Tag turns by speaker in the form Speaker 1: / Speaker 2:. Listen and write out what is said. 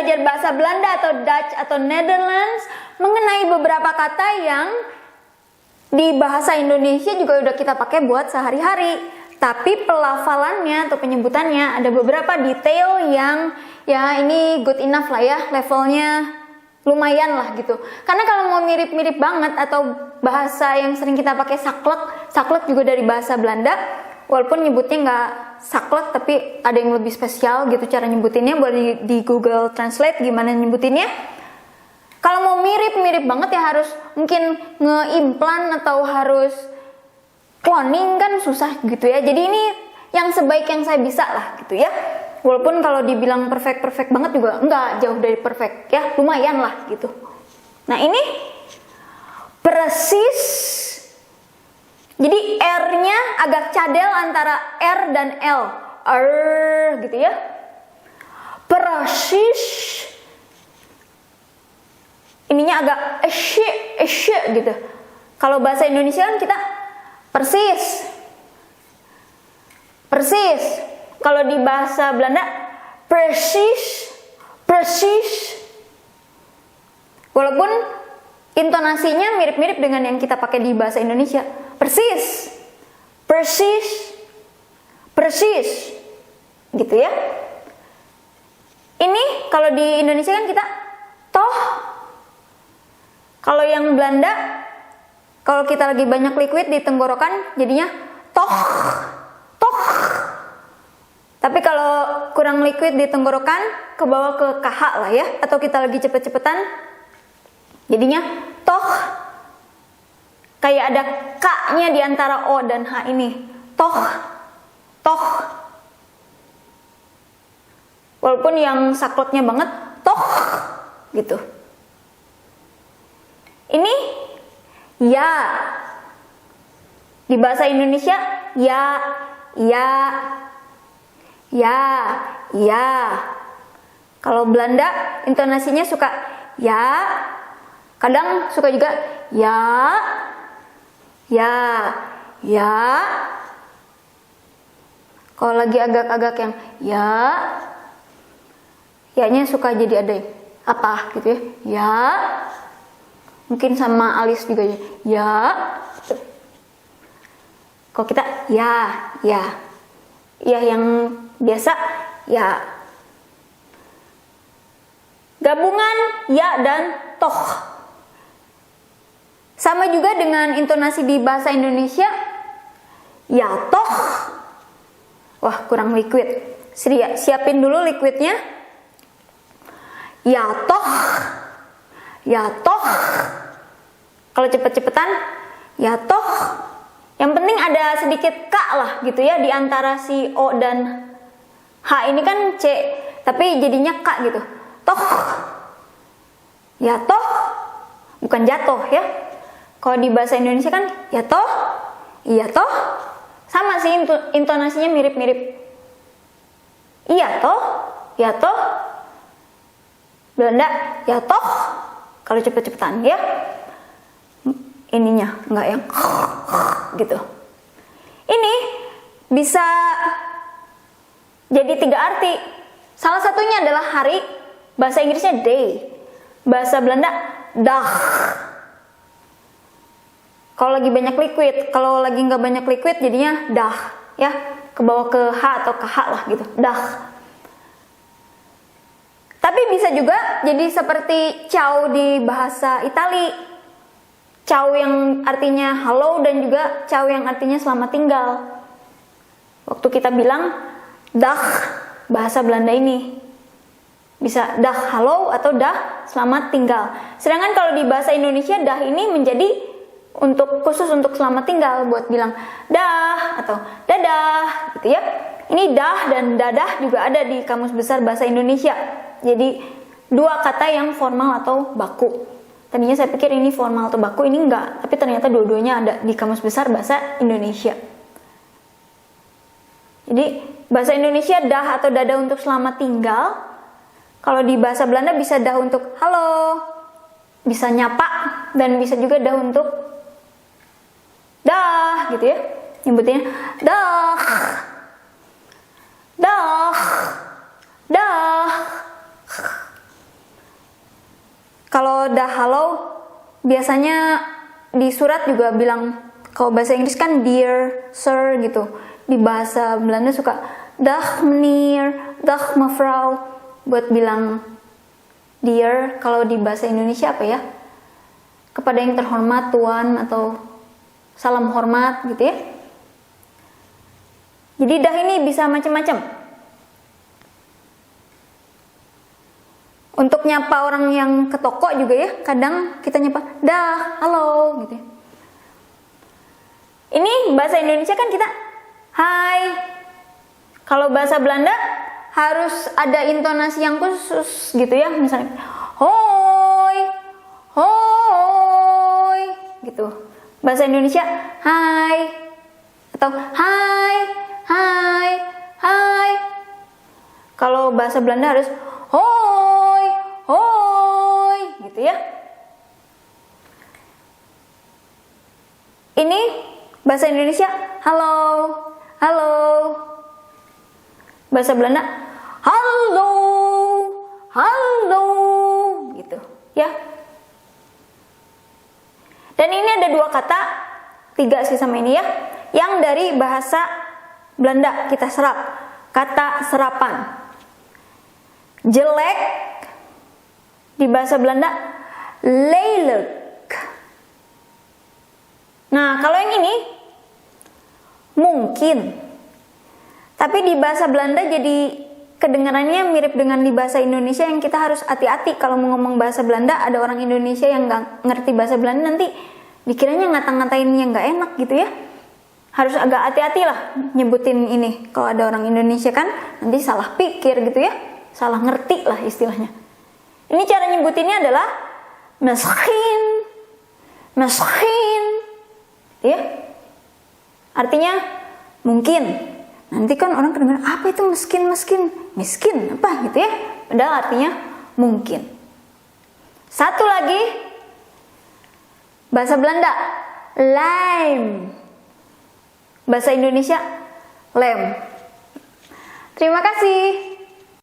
Speaker 1: belajar bahasa Belanda atau Dutch atau Netherlands mengenai beberapa kata yang di bahasa Indonesia juga udah kita pakai buat sehari-hari. Tapi pelafalannya atau penyebutannya ada beberapa detail yang ya ini good enough lah ya, levelnya lumayan lah gitu. Karena kalau mau mirip-mirip banget atau bahasa yang sering kita pakai saklek juga dari bahasa Belanda, walaupun nyebutnya nggak saklek tapi ada yang lebih spesial gitu cara nyebutinnya, boleh di Google Translate gimana nyebutinnya. Kalau mau mirip-mirip banget ya harus mungkin ngeimplan atau harus cloning kan susah gitu ya. Jadi ini yang sebaik yang saya bisa lah gitu ya. Walaupun kalau dibilang perfect banget juga enggak, jauh dari perfect ya, lumayan lah gitu. Nah ini persis. Jadi R-nya agak cadel antara R dan L. Gitu ya. Persis. Ininya agak esy gitu. Kalau bahasa Indonesia kan kita persis. Kalau di bahasa Belanda persis. Walaupun intonasinya mirip-mirip dengan yang kita pakai di bahasa Indonesia. Persis. Gitu ya. Ini kalau di Indonesia kan kita toh. Kalau yang Belanda, kalau kita lagi banyak liquid di tenggorokan jadinya toh. Tapi kalau kurang liquid di tenggorokan ke bawah ke KH lah ya, atau kita lagi cepet-cepetan jadinya toh. Kayak ada K-nya di antara O dan H ini. Toh. Walaupun yang sakleknya banget toh gitu. Ini ya. Di bahasa Indonesia ya. Kalau Belanda intonasinya suka ya. Kadang suka juga ya. Kalau lagi agak-agak yang ya-nya suka jadi ada apa gitu ya. Mungkin sama alis juga ya. Kalau kita ya yang biasa ya. Gabungan ya dan toh. Sama juga dengan intonasi di bahasa Indonesia ya toh. Wah kurang liquid. Siapin dulu liquidnya. Ya toh. Kalau cepet-cepetan ya toh. Yang penting ada sedikit K lah gitu ya di antara si O dan H ini kan C, tapi jadinya K gitu. Toh. Ya toh. Bukan jatuh ya. Kalau di bahasa Indonesia kan ya toh. Iya toh. Sama sih intonasinya mirip-mirip. Iya toh. Ya toh. Belanda ya toh. Kalau cepet-cepetan ya. Ininya enggak yang gitu. Ini bisa jadi 3 arti. Salah satunya adalah hari, bahasa Inggrisnya day, bahasa Belanda dag. Kalau lagi banyak liquid, kalau lagi nggak banyak liquid jadinya dah ya, ke bawah ke H atau ke H lah gitu, dah. Tapi bisa juga jadi seperti ciao di bahasa Itali. Ciao yang artinya halo dan juga ciao yang artinya selamat tinggal. Waktu kita bilang dah bahasa Belanda ini bisa dah halo atau dah selamat tinggal. Sedangkan kalau di bahasa Indonesia dah ini menjadi khusus untuk selamat tinggal, buat bilang dah atau dadah gitu ya. Ini dah dan dadah juga ada di Kamus Besar Bahasa Indonesia. Jadi 2 kata yang formal atau baku. Tadinya saya pikir ini formal atau baku, ini enggak. Tapi ternyata dua-duanya ada di Kamus Besar Bahasa Indonesia. Jadi bahasa Indonesia dah atau dadah untuk selamat tinggal. Kalau di bahasa Belanda bisa dah untuk halo, bisa nyapa, dan bisa juga dah untuk dah gitu ya. Nyebutnya dah. Kalau dah halo biasanya di surat juga bilang, kalau bahasa Inggris kan dear, sir gitu. Di bahasa Belanda suka dag meneer, dag mevrouw buat bilang dear. Kalau di bahasa Indonesia apa ya? Kepada yang terhormat tuan atau salam hormat gitu ya. Jadi dah ini bisa macam-macam. Untuk nyapa orang yang ke toko juga ya, kadang kita nyapa, dah, halo, gitu ya. Ini bahasa Indonesia kan kita, hai. Kalau bahasa Belanda harus ada intonasi yang khusus gitu ya, misalnya, hoi, hoi, gitu. Bahasa Indonesia, hai, atau hai, hai, hai. Kalau bahasa Belanda harus, hoi, hoi, gitu ya. Ini bahasa Indonesia, halo, halo. Bahasa Belanda, halo, halo, gitu ya. Dan ini ada 2 kata, 3 sih sama ini ya, yang dari bahasa Belanda kita serap. Kata serapan. Jelek di bahasa Belanda lelijk. Nah, kalau yang ini mungkin. Tapi di bahasa Belanda jadi kedengarannya mirip dengan di bahasa Indonesia, yang kita harus hati-hati kalau mau ngomong bahasa Belanda. Ada orang Indonesia yang nggak ngerti bahasa Belanda, nanti dikiranya ngata-ngatain yang nggak enak gitu ya. Harus agak hati-hati lah nyebutin ini. Kalau ada orang Indonesia kan nanti salah pikir gitu ya, salah ngerti lah istilahnya. Ini cara nyebutinnya adalah misschien, misschien, ya. Artinya mungkin. Nanti kan orang kedengaran, apa itu miskin, miskin, miskin apa gitu ya. Padahal artinya mungkin. Satu lagi bahasa Belanda, lem. Bahasa Indonesia, lem. Terima kasih.